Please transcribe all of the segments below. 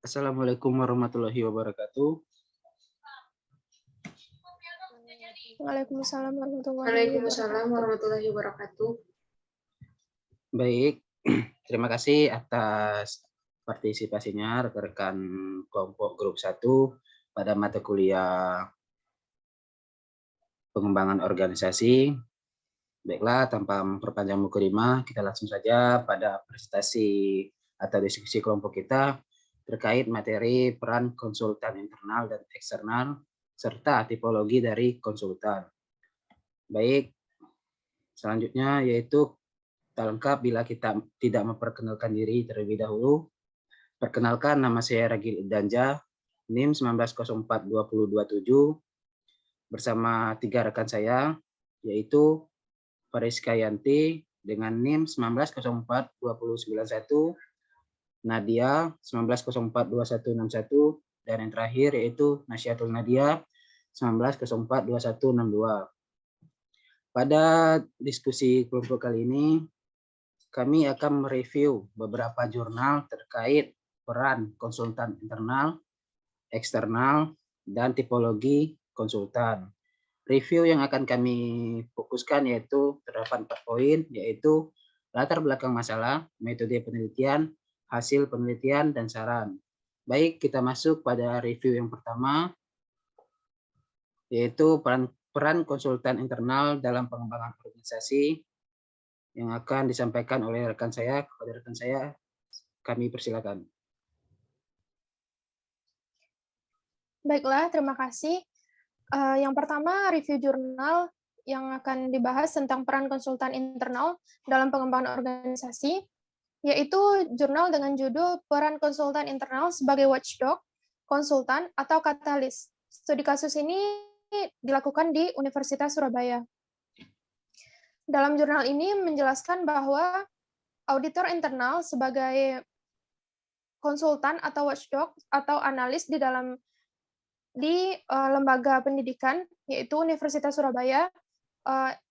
Assalamualaikum warahmatullahi wabarakatuh. Waalaikumsalam warahmatullahi Waalaikumsalam wabarakatuh. warahmatullahi wabarakatuh. Baik, terima kasih atas partisipasinya rekan-rekan kelompok grup 1 pada mata kuliah pengembangan organisasi. Baiklah, tanpa memperpanjang mukadimah, kita langsung saja pada presentasi atau diskusi kelompok kita terkait materi peran konsultan internal dan eksternal serta tipologi dari konsultan. Baik, selanjutnya yaitu tak lengkap bila kita tidak memperkenalkan diri terlebih dahulu. Perkenalkan, nama saya Ragil Danja, NIM 19042027, bersama 3 rekan saya, yaitu Fariska Yanti dengan NIM 19042091, Nadia 19042161, dan yang terakhir yaitu Nasyatul Nadia 19042162. Pada diskusi kelompok kali ini, kami akan mereview beberapa jurnal terkait peran konsultan internal, eksternal, dan tipologi konsultan. Review yang akan kami fokuskan yaitu terdapat 4 poin, yaitu latar belakang masalah, metode penelitian, hasil penelitian, dan saran. Baik, kita masuk pada review yang pertama, yaitu peran konsultan internal dalam pengembangan organisasi, yang akan disampaikan oleh rekan saya. Kepada rekan saya, kami persilakan. Baiklah, terima kasih. Yang pertama, review jurnal yang akan dibahas tentang peran konsultan internal dalam pengembangan organisasi, yaitu jurnal dengan judul Peran Konsultan Internal sebagai Watchdog, Konsultan, atau Katalis. Studi kasus ini dilakukan di Universitas Surabaya. Dalam jurnal ini menjelaskan bahwa auditor internal sebagai konsultan atau watchdog atau analis di lembaga pendidikan, yaitu Universitas Surabaya.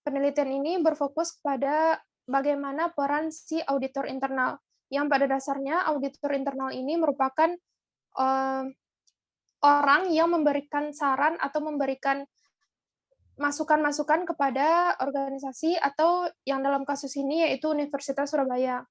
Penelitian ini berfokus pada bagaimana peran si auditor internal, yang pada dasarnya auditor internal ini merupakan orang yang memberikan saran atau memberikan masukan-masukan kepada organisasi atau yang dalam kasus ini yaitu Universitas Surabaya.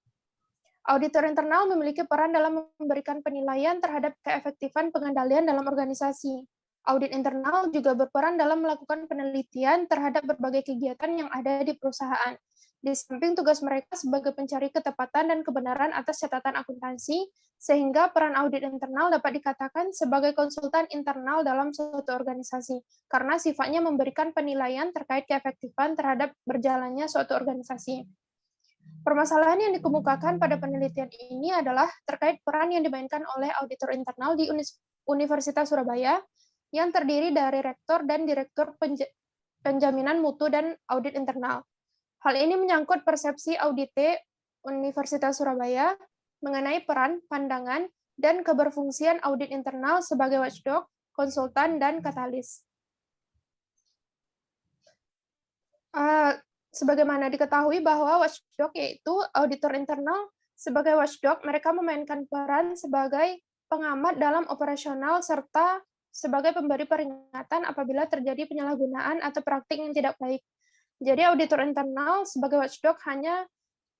Auditor internal memiliki peran dalam memberikan penilaian terhadap keefektifan pengendalian dalam organisasi. Audit internal juga berperan dalam melakukan penelitian terhadap berbagai kegiatan yang ada di perusahaan. Di samping tugas mereka sebagai pencari ketepatan dan kebenaran atas catatan akuntansi, sehingga peran audit internal dapat dikatakan sebagai konsultan internal dalam suatu organisasi, karena sifatnya memberikan penilaian terkait keefektifan terhadap berjalannya suatu organisasi. Permasalahan yang dikemukakan pada penelitian ini adalah terkait peran yang dimainkan oleh auditor internal di Universitas Surabaya yang terdiri dari rektor dan direktur penjaminan mutu dan audit internal. Hal ini menyangkut persepsi audite Universitas Surabaya mengenai peran, pandangan, dan keberfungsian audit internal sebagai watchdog, konsultan, dan katalis. Sebagaimana diketahui bahwa watchdog yaitu auditor internal sebagai watchdog, mereka memainkan peran sebagai pengamat dalam operasional serta sebagai pemberi peringatan apabila terjadi penyalahgunaan atau praktik yang tidak baik. Jadi auditor internal sebagai watchdog hanya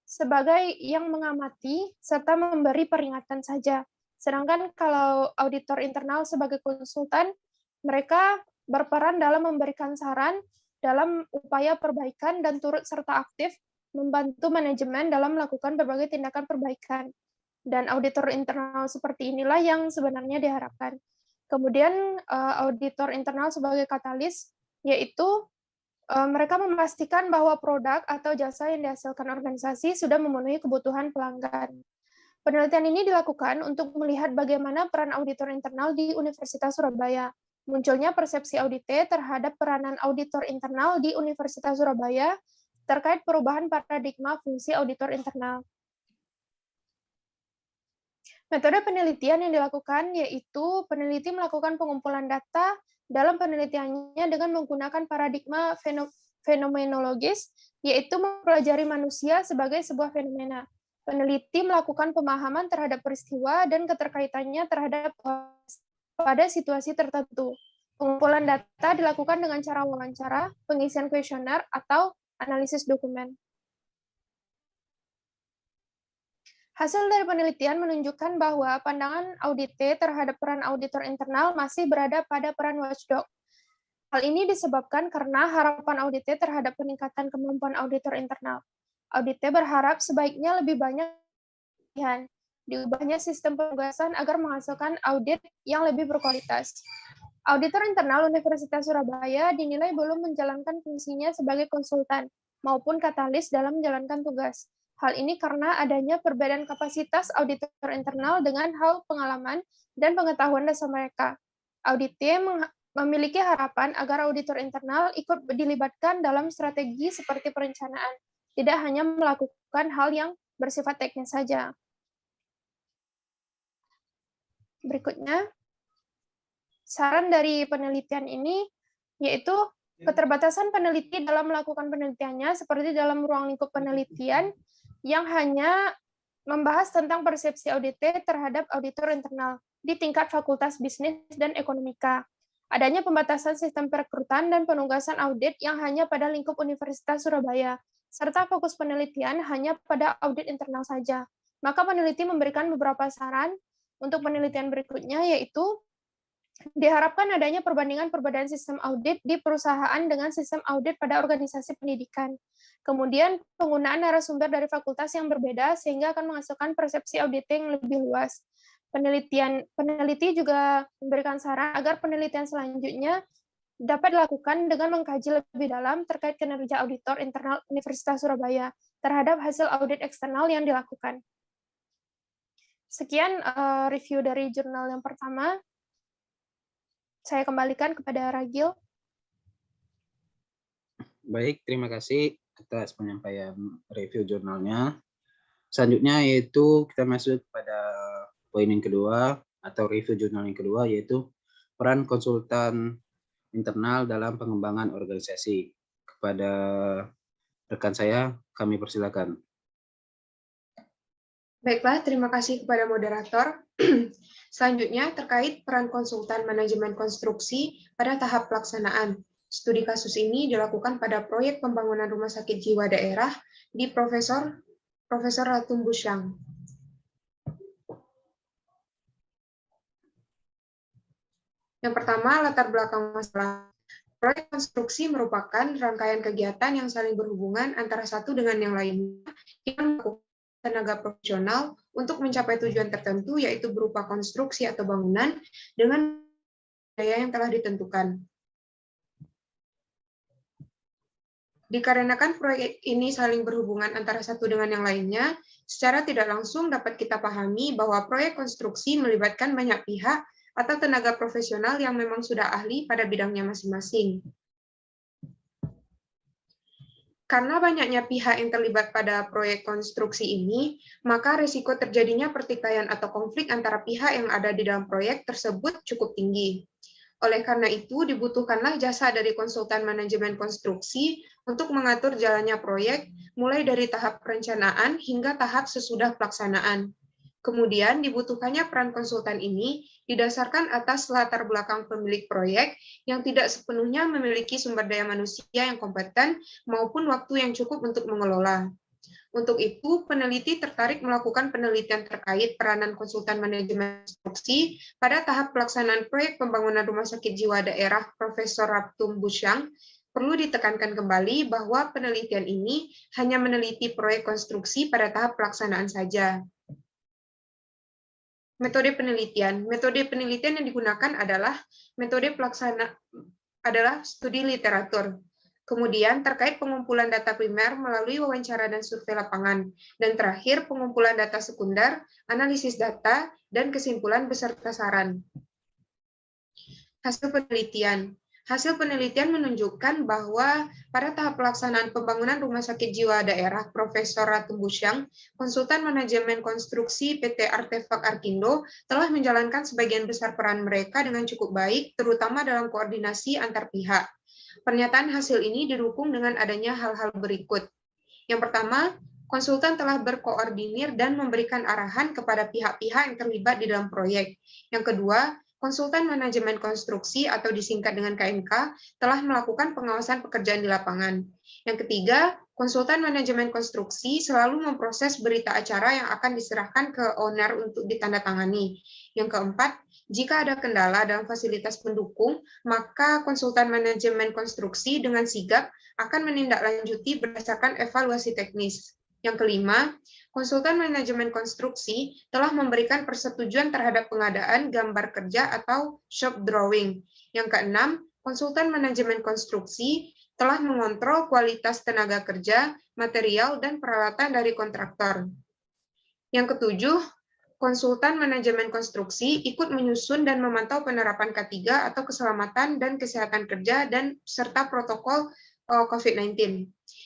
sebagai yang mengamati serta memberi peringatan saja. Sedangkan kalau auditor internal sebagai konsultan, mereka berperan dalam memberikan saran dalam upaya perbaikan dan turut serta aktif membantu manajemen dalam melakukan berbagai tindakan perbaikan. Dan auditor internal seperti inilah yang sebenarnya diharapkan. Kemudian auditor internal sebagai katalis, yaitu mereka memastikan bahwa produk atau jasa yang dihasilkan organisasi sudah memenuhi kebutuhan pelanggan. Penelitian ini dilakukan untuk melihat bagaimana peran auditor internal di Universitas Surabaya. Munculnya persepsi audite terhadap peranan auditor internal di Universitas Surabaya terkait perubahan paradigma fungsi auditor internal. Metode penelitian yang dilakukan yaitu peneliti melakukan pengumpulan data dalam penelitiannya dengan menggunakan paradigma fenomenologis, yaitu mempelajari manusia sebagai sebuah fenomena. Peneliti melakukan pemahaman terhadap peristiwa dan keterkaitannya terhadap pada situasi tertentu. Pengumpulan data dilakukan dengan cara wawancara, pengisian kuesioner, atau analisis dokumen. Hasil dari penelitian menunjukkan bahwa pandangan audit terhadap peran auditor internal masih berada pada peran watchdog. Hal ini disebabkan karena harapan audit terhadap peningkatan kemampuan auditor internal. Audit berharap sebaiknya lebih banyak pilihan, diubahnya sistem penugasan agar menghasilkan audit yang lebih berkualitas. Auditor internal Universitas Surabaya dinilai belum menjalankan fungsinya sebagai konsultan maupun katalis dalam menjalankan tugas. Hal ini karena adanya perbedaan kapasitas auditor internal dengan hal pengalaman dan pengetahuan dasar mereka. Audit memiliki harapan agar auditor internal ikut dilibatkan dalam strategi seperti perencanaan, tidak hanya melakukan hal yang bersifat teknis saja. Berikutnya, saran dari penelitian ini yaitu keterbatasan peneliti dalam melakukan penelitiannya seperti dalam ruang lingkup penelitian yang hanya membahas tentang persepsi audit terhadap auditor internal di tingkat fakultas bisnis dan ekonomika. Adanya pembatasan sistem perekrutan dan penugasan audit yang hanya pada lingkup Universitas Surabaya, serta fokus penelitian hanya pada audit internal saja. Maka peneliti memberikan beberapa saran untuk penelitian berikutnya, yaitu diharapkan adanya perbandingan sistem audit di perusahaan dengan sistem audit pada organisasi pendidikan. Kemudian penggunaan narasumber dari fakultas yang berbeda sehingga akan menghasilkan persepsi audit yang lebih luas. Peneliti juga memberikan saran agar penelitian selanjutnya dapat dilakukan dengan mengkaji lebih dalam terkait kinerja auditor internal Universitas Surabaya terhadap hasil audit eksternal yang dilakukan. Sekian review dari jurnal yang pertama. Saya kembalikan kepada Ragil. Baik, terima kasih atas penyampaian review jurnalnya. Selanjutnya yaitu kita masuk pada poin yang kedua atau review jurnal yang kedua, yaitu peran konsultan internal dalam pengembangan organisasi. Kepada rekan saya, kami persilakan. Baiklah, terima kasih kepada moderator. Selanjutnya, terkait peran konsultan manajemen konstruksi pada tahap pelaksanaan. Studi kasus ini dilakukan pada proyek pembangunan rumah sakit jiwa daerah di Profesor Ratum Busyang. Yang pertama, latar belakang masalah. Proyek konstruksi merupakan rangkaian kegiatan yang saling berhubungan antara satu dengan yang lainnya yang melakukan tenaga profesional untuk mencapai tujuan tertentu, yaitu berupa konstruksi atau bangunan dengan biaya yang telah ditentukan. Dikarenakan proyek ini saling berhubungan antara satu dengan yang lainnya, secara tidak langsung dapat kita pahami bahwa proyek konstruksi melibatkan banyak pihak atau tenaga profesional yang memang sudah ahli pada bidangnya masing-masing. Karena banyaknya pihak yang terlibat pada proyek konstruksi ini, maka risiko terjadinya pertikaian atau konflik antara pihak yang ada di dalam proyek tersebut cukup tinggi. Oleh karena itu, dibutuhkanlah jasa dari konsultan manajemen konstruksi untuk mengatur jalannya proyek, mulai dari tahap perencanaan hingga tahap sesudah pelaksanaan. Kemudian, dibutuhkannya peran konsultan ini didasarkan atas latar belakang pemilik proyek yang tidak sepenuhnya memiliki sumber daya manusia yang kompeten maupun waktu yang cukup untuk mengelola. Untuk itu, peneliti tertarik melakukan penelitian terkait peranan konsultan manajemen konstruksi pada tahap pelaksanaan proyek pembangunan rumah sakit jiwa daerah Profesor Ratum Busyang. Perlu ditekankan kembali bahwa penelitian ini hanya meneliti proyek konstruksi pada tahap pelaksanaan saja. Metode penelitian yang digunakan adalah studi literatur. Kemudian terkait pengumpulan data primer melalui wawancara dan survei lapangan. Dan terakhir pengumpulan data sekunder, analisis data, dan kesimpulan beserta saran. Hasil penelitian menunjukkan bahwa pada tahap pelaksanaan pembangunan rumah sakit jiwa daerah Profesor Ratum Busyang, konsultan manajemen konstruksi PT Artefak Arkindo telah menjalankan sebagian besar peran mereka dengan cukup baik, terutama dalam koordinasi antar pihak. Pernyataan hasil ini didukung dengan adanya hal-hal berikut. Yang pertama, konsultan telah berkoordinir dan memberikan arahan kepada pihak-pihak yang terlibat di dalam proyek. Yang kedua, konsultan manajemen konstruksi atau disingkat dengan KMK telah melakukan pengawasan pekerjaan di lapangan. Yang ketiga, konsultan manajemen konstruksi selalu memproses berita acara yang akan diserahkan ke owner untuk ditandatangani. Yang keempat, jika ada kendala dalam fasilitas pendukung, maka konsultan manajemen konstruksi dengan sigap akan menindaklanjuti berdasarkan evaluasi teknis. Yang kelima, konsultan manajemen konstruksi telah memberikan persetujuan terhadap pengadaan gambar kerja atau shop drawing. Yang keenam, konsultan manajemen konstruksi telah mengontrol kualitas tenaga kerja, material, dan peralatan dari kontraktor. Yang ketujuh, konsultan manajemen konstruksi ikut menyusun dan memantau penerapan K3 atau keselamatan dan kesehatan kerja dan serta protokol COVID-19.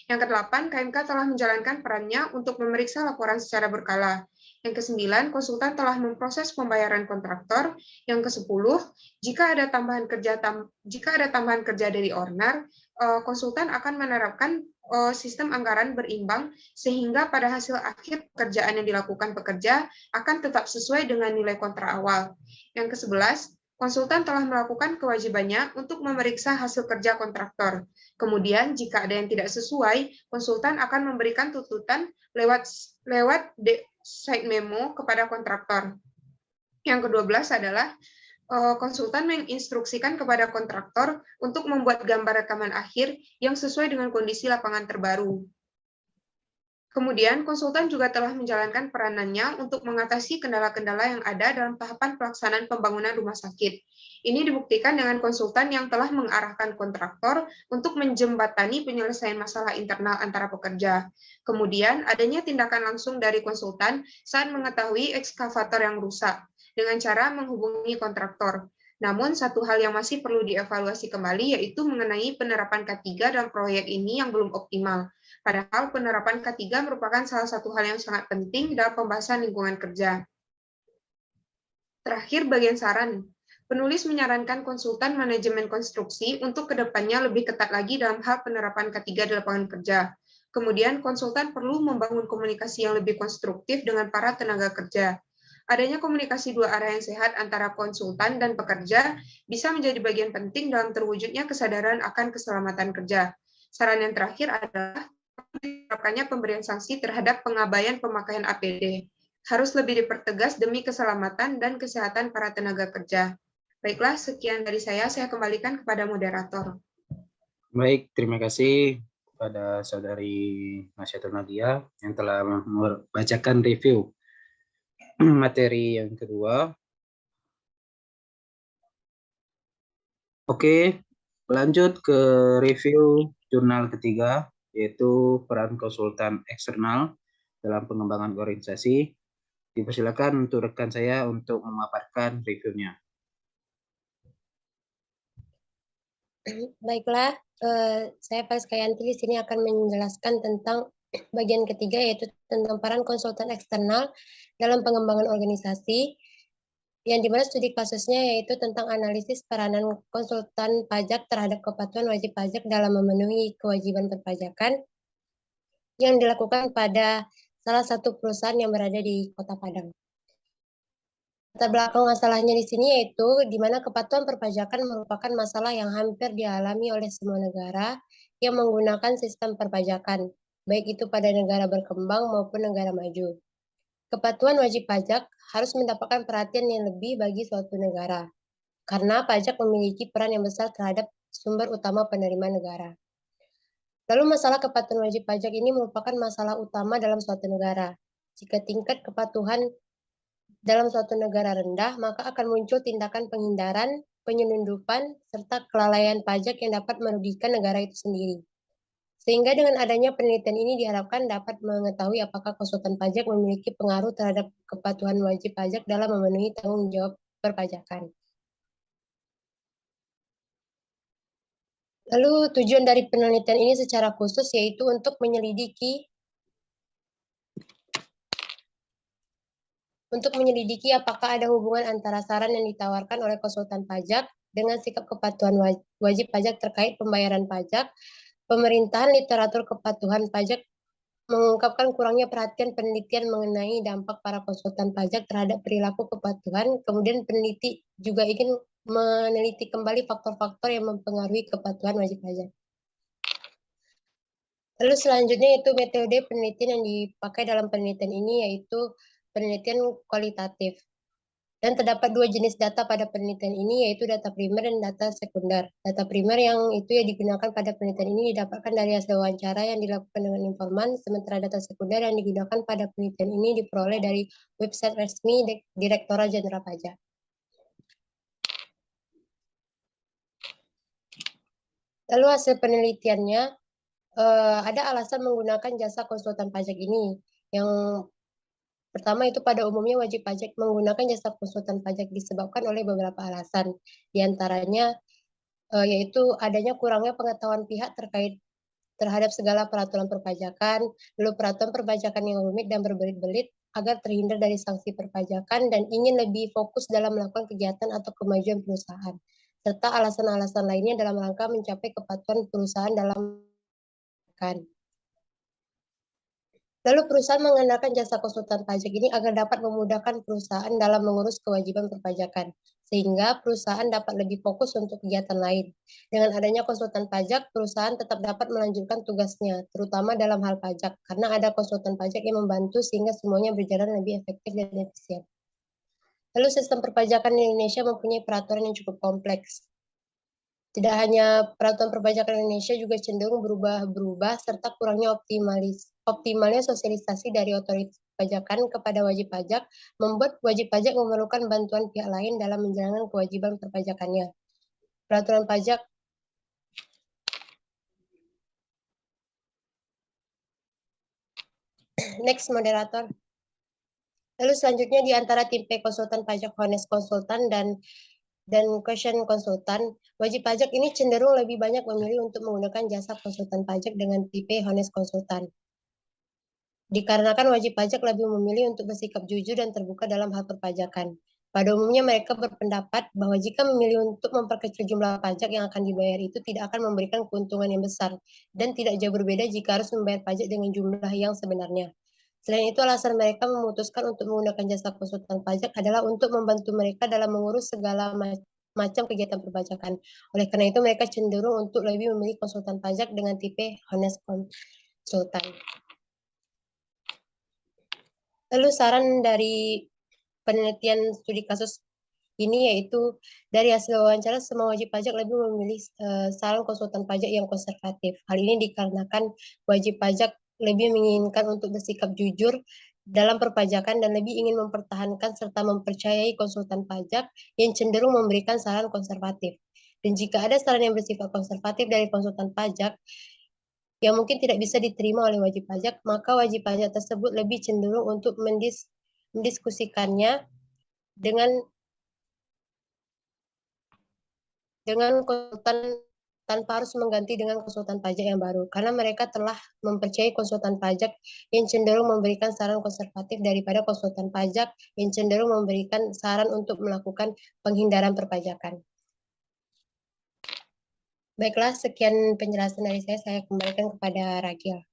Yang kedelapan, KMK telah menjalankan perannya untuk memeriksa laporan secara berkala. Yang kesembilan, konsultan telah memproses pembayaran kontraktor. Yang kesepuluh, jika ada tambahan kerja dari owner, konsultan akan menerapkan sistem anggaran berimbang sehingga pada hasil akhir pekerjaan yang dilakukan pekerja akan tetap sesuai dengan nilai kontrak awal. Yang ke-11, konsultan telah melakukan kewajibannya untuk memeriksa hasil kerja kontraktor. Kemudian, jika ada yang tidak sesuai, konsultan akan memberikan tuntutan lewat side memo kepada kontraktor. Yang ke-12 adalah konsultan menginstruksikan kepada kontraktor untuk membuat gambar rekaman akhir yang sesuai dengan kondisi lapangan terbaru. Kemudian, konsultan juga telah menjalankan peranannya untuk mengatasi kendala-kendala yang ada dalam tahapan pelaksanaan pembangunan rumah sakit. Ini dibuktikan dengan konsultan yang telah mengarahkan kontraktor untuk menjembatani penyelesaian masalah internal antara pekerja. Kemudian, adanya tindakan langsung dari konsultan saat mengetahui ekskavator yang rusak, dengan cara menghubungi kontraktor. Namun, satu hal yang masih perlu dievaluasi kembali yaitu mengenai penerapan K3 dalam proyek ini yang belum optimal. Padahal penerapan K3 merupakan salah satu hal yang sangat penting dalam pembahasan lingkungan kerja. Terakhir, bagian saran. Penulis menyarankan konsultan manajemen konstruksi untuk kedepannya lebih ketat lagi dalam hal penerapan K3 di lapangan kerja. Kemudian, konsultan perlu membangun komunikasi yang lebih konstruktif dengan para tenaga kerja. Adanya komunikasi dua arah yang sehat antara konsultan dan pekerja bisa menjadi bagian penting dalam terwujudnya kesadaran akan keselamatan kerja. Saran yang terakhir adalah diterapkannya pemberian sanksi terhadap pengabaian pemakaian APD. Harus lebih dipertegas demi keselamatan dan kesehatan para tenaga kerja. Baiklah, sekian dari saya kembalikan kepada moderator. Baik, terima kasih kepada Saudari Nasyatul Nadia yang telah membacakan review materi yang kedua. Oke, lanjut ke review jurnal ketiga, yaitu peran konsultan eksternal dalam pengembangan organisasi. Dipersilakan untuk rekan saya untuk memaparkan reviewnya. Baiklah, saya Faiz Kayanti di sini akan menjelaskan tentang bagian ketiga, yaitu tentang peran konsultan eksternal dalam pengembangan organisasi, yang dimana studi kasusnya yaitu tentang analisis peranan konsultan pajak terhadap kepatuhan wajib pajak dalam memenuhi kewajiban perpajakan yang dilakukan pada salah satu perusahaan yang berada di Kota Padang. Latar belakang masalahnya di sini yaitu di mana kepatuhan perpajakan merupakan masalah yang hampir dialami oleh semua negara yang menggunakan sistem perpajakan, baik itu pada negara berkembang maupun negara maju. Kepatuhan wajib pajak harus mendapatkan perhatian yang lebih bagi suatu negara, karena pajak memiliki peran yang besar terhadap sumber utama penerima negara. Lalu masalah kepatuhan wajib pajak ini merupakan masalah utama dalam suatu negara. Jika tingkat kepatuhan dalam suatu negara rendah, maka akan muncul tindakan penghindaran, penyelundupan, serta kelalaian pajak yang dapat merugikan negara itu sendiri. Sehingga dengan adanya penelitian ini diharapkan dapat mengetahui apakah konsultan pajak memiliki pengaruh terhadap kepatuhan wajib pajak dalam memenuhi tanggung jawab perpajakan. Lalu tujuan dari penelitian ini secara khusus yaitu untuk menyelidiki apakah ada hubungan antara saran yang ditawarkan oleh konsultan pajak dengan sikap kepatuhan wajib pajak terkait pembayaran pajak, pemerintahan literatur kepatuhan pajak mengungkapkan kurangnya perhatian penelitian mengenai dampak para konsultan pajak terhadap perilaku kepatuhan. Kemudian peneliti juga ingin meneliti kembali faktor-faktor yang mempengaruhi kepatuhan wajib pajak. Lalu selanjutnya itu metode penelitian yang dipakai dalam penelitian ini yaitu penelitian kualitatif. Dan terdapat dua jenis data pada penelitian ini, yaitu data primer dan data sekunder. Data primer yang itu yang digunakan pada penelitian ini didapatkan dari hasil wawancara yang dilakukan dengan informan, sementara data sekunder yang digunakan pada penelitian ini diperoleh dari website resmi Direktorat Jenderal Pajak. Lalu hasil penelitiannya, ada alasan menggunakan jasa konsultan pajak ini, yang pertama itu pada umumnya wajib pajak menggunakan jasa konsultan pajak disebabkan oleh beberapa alasan. Di antaranya yaitu adanya kurangnya pengetahuan pihak terkait terhadap segala peraturan perpajakan, lalu peraturan perpajakan yang rumit dan berbelit-belit agar terhindar dari sanksi perpajakan dan ingin lebih fokus dalam melakukan kegiatan atau kemajuan perusahaan, serta alasan-alasan lainnya dalam rangka mencapai kepatuhan perusahaan dalam kan. Lalu perusahaan menggunakan jasa konsultan pajak ini agar dapat memudahkan perusahaan dalam mengurus kewajiban perpajakan, sehingga perusahaan dapat lebih fokus untuk kegiatan lain. Dengan adanya konsultan pajak, perusahaan tetap dapat melanjutkan tugasnya, terutama dalam hal pajak, karena ada konsultan pajak yang membantu sehingga semuanya berjalan lebih efektif dan efisien. Lalu sistem perpajakan di Indonesia mempunyai peraturan yang cukup kompleks. Tidak hanya peraturan perpajakan Indonesia juga cenderung berubah-berubah serta kurangnya optimalnya sosialisasi dari otoritas perpajakan kepada wajib pajak membuat wajib pajak memerlukan bantuan pihak lain dalam menjalankan kewajiban perpajakannya. Peraturan pajak Next moderator. Lalu selanjutnya di antara tipe konsultan pajak honest konsultan dan question konsultan, wajib pajak ini cenderung lebih banyak memilih untuk menggunakan jasa konsultan pajak dengan tipe honest konsultan. Dikarenakan wajib pajak lebih memilih untuk bersikap jujur dan terbuka dalam hal perpajakan. Pada umumnya mereka berpendapat bahwa jika memilih untuk memperkecil jumlah pajak yang akan dibayar itu tidak akan memberikan keuntungan yang besar dan tidak jauh berbeda jika harus membayar pajak dengan jumlah yang sebenarnya. Selain itu, alasan mereka memutuskan untuk menggunakan jasa konsultan pajak adalah untuk membantu mereka dalam mengurus segala macam kegiatan perpajakan. Oleh karena itu, mereka cenderung untuk lebih memilih konsultan pajak dengan tipe honest konsultan. Lalu saran dari penelitian studi kasus ini yaitu dari hasil wawancara semua wajib pajak lebih memilih saran konsultan pajak yang konservatif. Hal ini dikarenakan wajib pajak lebih menginginkan untuk bersikap jujur dalam perpajakan dan lebih ingin mempertahankan serta mempercayai konsultan pajak yang cenderung memberikan saran konservatif. Dan jika ada saran yang bersifat konservatif dari konsultan pajak yang mungkin tidak bisa diterima oleh wajib pajak, maka wajib pajak tersebut lebih cenderung untuk mendiskusikannya dengan konsultan tanpa harus mengganti dengan konsultan pajak yang baru, karena mereka telah mempercayai konsultan pajak yang cenderung memberikan saran konservatif daripada konsultan pajak yang cenderung memberikan saran untuk melakukan penghindaran perpajakan. Baiklah, sekian penjelasan dari saya kembalikan kepada Ragil.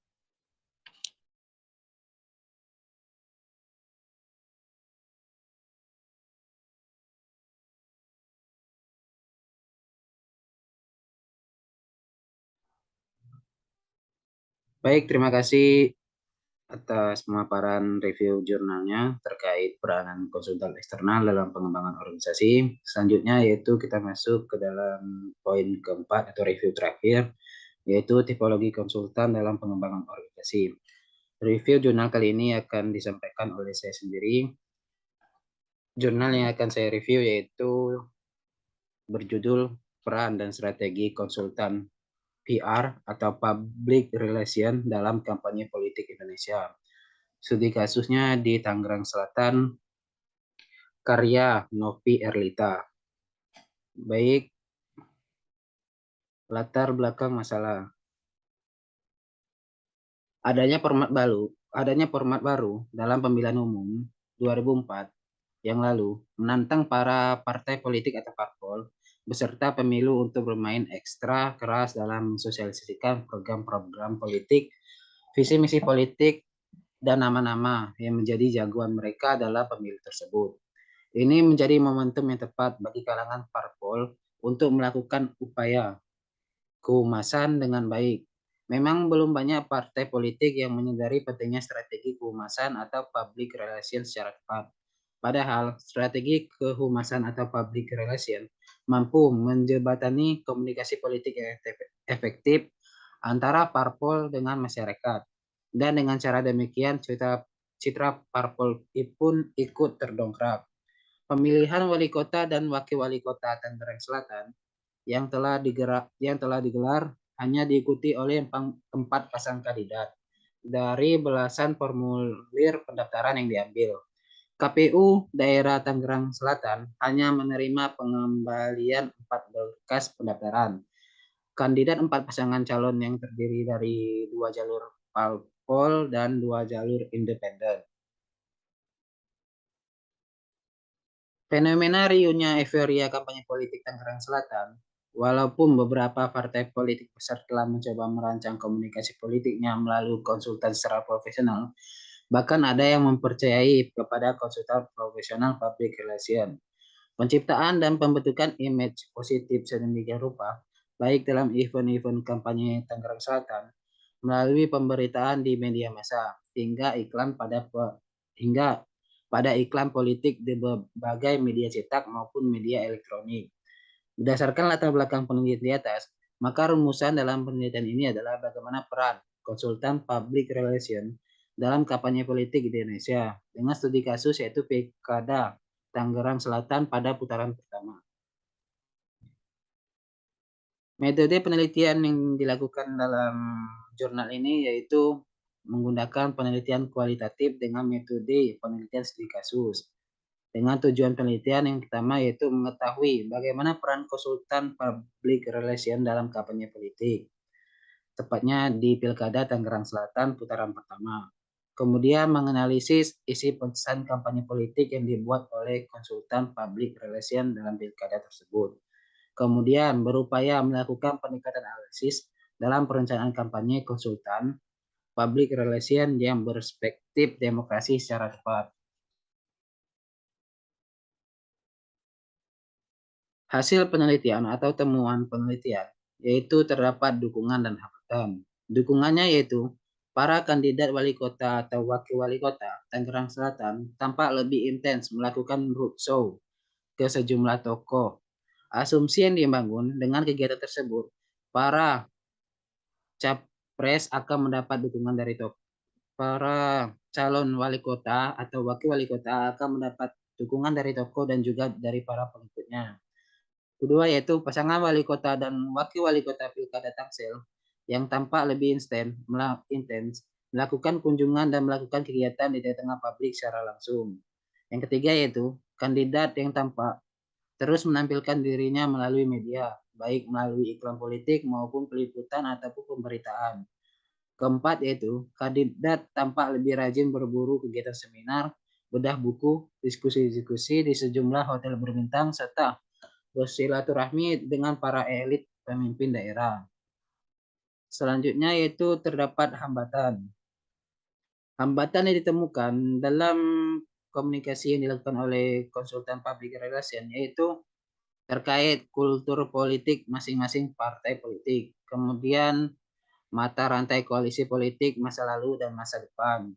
Baik, terima kasih atas pemaparan review jurnalnya terkait peranan konsultan eksternal dalam pengembangan organisasi. Selanjutnya yaitu kita masuk ke dalam poin keempat atau review terakhir, yaitu tipologi konsultan dalam pengembangan organisasi. Review jurnal kali ini akan disampaikan oleh saya sendiri. Jurnal yang akan saya review yaitu berjudul Peran dan Strategi Konsultan PR atau Public Relation dalam Kampanye Politik Indonesia. Studi kasusnya di Tangerang Selatan, karya Novi Erlita. Baik, latar belakang masalah. Adanya format baru dalam pemilihan umum 2004 yang lalu menantang para partai politik atau parpol beserta pemilu untuk bermain ekstra keras dalam mensosialisasikan program-program politik visi misi politik, dan nama-nama yang menjadi jagoan mereka adalah pemilih tersebut. Ini menjadi momentum yang tepat bagi kalangan parpol untuk melakukan upaya kehumasan dengan baik. Memang belum banyak partai politik yang menyadari pentingnya strategi kehumasan atau public relation secara tepat. Padahal strategi kehumasan atau public relation mampu menjembatani komunikasi politik yang efektif antara parpol dengan masyarakat. Dan dengan cara demikian citra parpol pun ikut terdongkrak. Pemilihan wali kota dan wakil wali kota Tangerang Selatan yang telah digelar hanya diikuti oleh 4 pasang kandidat dari belasan formulir pendaftaran yang diambil. KPU daerah Tangerang Selatan hanya menerima pengembalian 4 berkas pendaftaran. Kandidat 4 pasangan calon yang terdiri dari 2 jalur parpol dan 2 jalur independen. Fenomena riuhnya euforia kampanye politik Tangerang Selatan, walaupun beberapa partai politik besar telah mencoba merancang komunikasi politiknya melalui konsultan secara profesional, bahkan ada yang mempercayai kepada konsultan profesional public relation. Penciptaan dan pembentukan image positif sedemikian rupa, baik dalam event-event kampanye Tangerang Selatan, melalui pemberitaan di media massa, hingga pada iklan politik di berbagai media cetak maupun media elektronik. Berdasarkan latar belakang penelitian di atas, maka rumusan dalam penelitian ini adalah bagaimana peran konsultan public relation dalam kampanye politik di Indonesia dengan studi kasus yaitu Pilkada Tangerang Selatan pada putaran pertama. Metode penelitian yang dilakukan dalam jurnal ini yaitu menggunakan penelitian kualitatif dengan metode penelitian studi kasus. Dengan tujuan penelitian yang pertama yaitu mengetahui bagaimana peran konsultan public relation dalam kampanye politik, tepatnya di Pilkada Tangerang Selatan putaran pertama. Kemudian menganalisis isi pesan kampanye politik yang dibuat oleh konsultan public relation dalam Pilkada tersebut. Kemudian berupaya melakukan peningkatan analisis dalam perencanaan kampanye konsultan public relation yang berperspektif demokrasi secara tepat. Hasil penelitian atau temuan penelitian yaitu terdapat dukungan dan hambatan. Dukungannya yaitu para kandidat wali kota atau wakil wali kota Tangerang Selatan tampak lebih intens melakukan roadshow ke sejumlah tokoh. Asumsi yang dibangun dengan kegiatan tersebut, para capres akan mendapat dukungan dari tokoh. Para calon wali kota atau wakil wali kota akan mendapat dukungan dari tokoh dan juga dari para pengikutnya. Kedua yaitu pasangan wali kota dan wakil wali kota Pilkada Tangsel yang tampak lebih intens melakukan kunjungan dan melakukan kegiatan di tengah publik secara langsung. Yang ketiga yaitu kandidat yang tampak terus menampilkan dirinya melalui media, baik melalui iklan politik maupun peliputan ataupun pemberitaan. Keempat yaitu kandidat tampak lebih rajin berburu kegiatan seminar, bedah buku, diskusi-diskusi di sejumlah hotel berbintang, serta bersilaturahmi dengan para elit pemimpin daerah. Selanjutnya yaitu terdapat hambatan. Hambatan yang ditemukan dalam komunikasi yang dilakukan oleh konsultan public relation yaitu terkait kultur politik masing-masing partai politik, kemudian mata rantai koalisi politik masa lalu dan masa depan.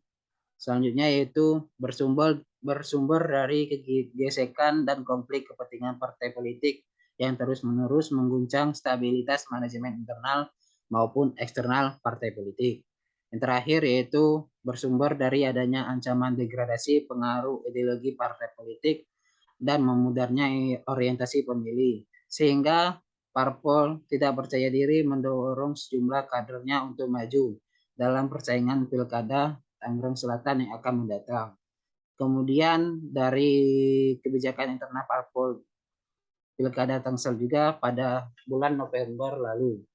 Selanjutnya yaitu bersumber dari gesekan dan konflik kepentingan partai politik yang terus-menerus mengguncang stabilitas manajemen internal maupun eksternal partai politik. Yang terakhir yaitu bersumber dari adanya ancaman degradasi pengaruh ideologi partai politik dan memudarnya orientasi pemilih, sehingga parpol tidak percaya diri mendorong sejumlah kadernya untuk maju dalam persaingan pilkada Tangerang Selatan yang akan mendatang. Kemudian dari kebijakan internal parpol Pilkada Tangsel juga pada bulan November lalu.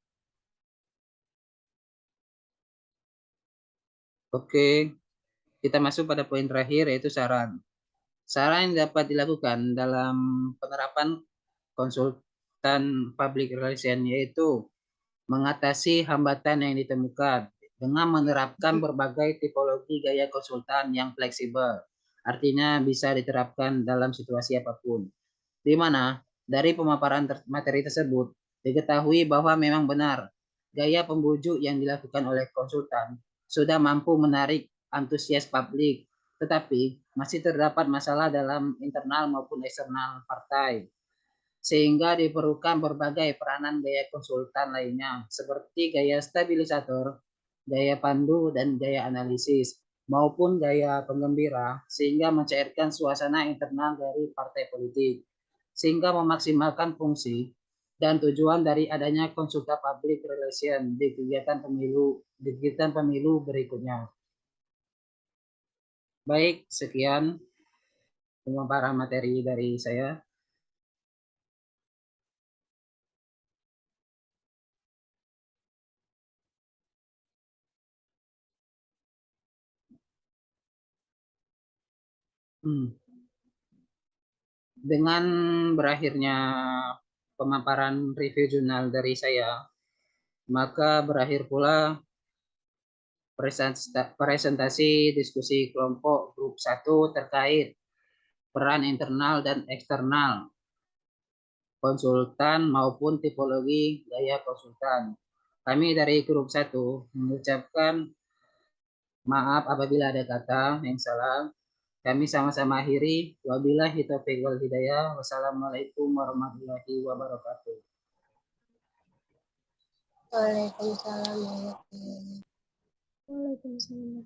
Oke, kita masuk pada poin terakhir yaitu saran. Saran yang dapat dilakukan dalam penerapan konsultan public relation yaitu mengatasi hambatan yang ditemukan dengan menerapkan berbagai tipologi gaya konsultan yang fleksibel. Artinya bisa diterapkan dalam situasi apapun. Di mana dari pemaparan materi tersebut diketahui bahwa memang benar gaya pembujuk yang dilakukan oleh konsultan sudah mampu menarik antusias publik, tetapi masih terdapat masalah dalam internal maupun eksternal partai, sehingga diperlukan berbagai peranan gaya konsultan lainnya, seperti gaya stabilisator, gaya pandu, dan gaya analisis, maupun gaya penggembira, sehingga mencairkan suasana internal dari partai politik, sehingga memaksimalkan fungsi dan tujuan dari adanya konsultan public relation di kegiatan pemilu berikutnya. Baik, sekian pemaparan materi dari saya. Dengan berakhirnya pemaparan review jurnal dari saya, maka berakhir pula presentasi diskusi kelompok grup 1 terkait peran internal dan eksternal konsultan maupun tipologi gaya konsultan. Kami dari grup 1 mengucapkan maaf apabila ada kata yang salah. Kami sama-sama akhiri. Wabillahi taufiq wal hidayah. Wassalamualaikum warahmatullahi wabarakatuh. Waalaikumsalam warahmatullahi wabarakatuh. Waalaikumsalam.